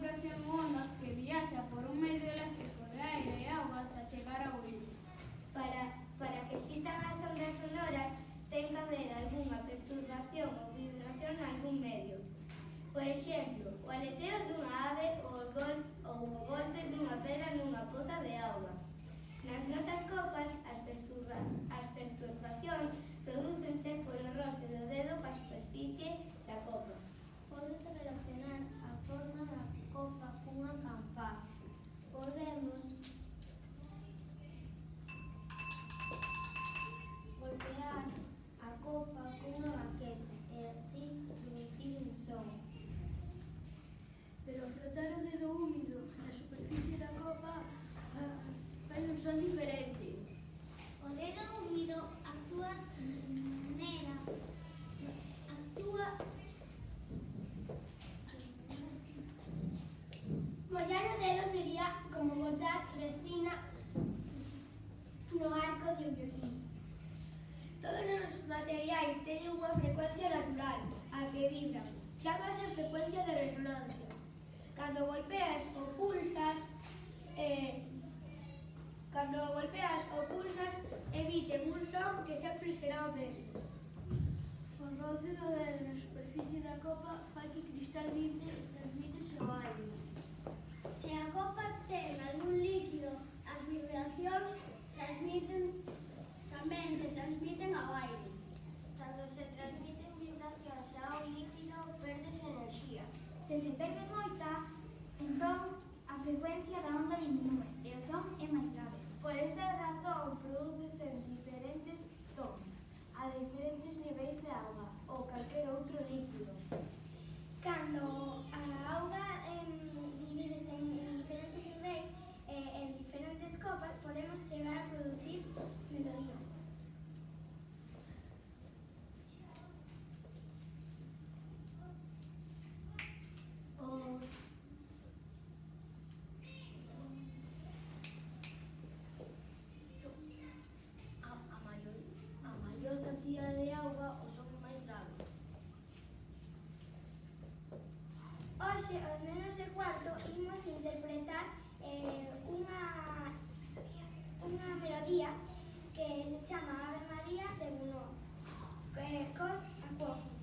vibración ou onda que viaxa por un medio elástico de aire e auga hasta chegar ao oído. Para que existan as ondas sonoras, ten que haber algunha perturbación ou vibración nalgún medio. Por exemplo, o aleteo dunha ave ou o golpe dunha pedra nunha poza de auga. Nas nosas copas, as perturbacións prodúcense polo roce do dedo coa superficie da copa. Pódese relacionar a forma da copa cunha campá. Podemos golpear a copa cunha baqueta e así emitir un son. Pero ao frotar o dedo húmido na superficie da copa fai un son diferente. O dedo húmido Mollar o dedo sería como botar resina no arco de un violín. Todos os materiais teñen unha frecuencia natural, a que vibran. Chámase frecuencia de resonancia. Cando golpeas ou pulsas, emiten un son que sempre será o mesmo. O roce do dedo na superficie da copa fai que o cristal vibre e transmítese ao aire. Se a copa ten algún líquido, as vibracións tamén se transmiten ao aire. Cando se transmiten vibracións a un líquido, perdese enerxía. Se se perde moita, entón a frecuencia da onda diminúe e o son é máis grave. Por esta razón, prodúcese en diferentes tons, a diferentes niveis de auga ou calquer outro líquido. Cando a auga divídese en diferentes niveis e en diferentes copas, podemos chegar a producir melodías. A maior cantidade de auga, o son é máis grave. Hoxe, os nenos de cuarto, imos interpretar unha melodía que se chama Ave María de Gounod, cos Aquófona.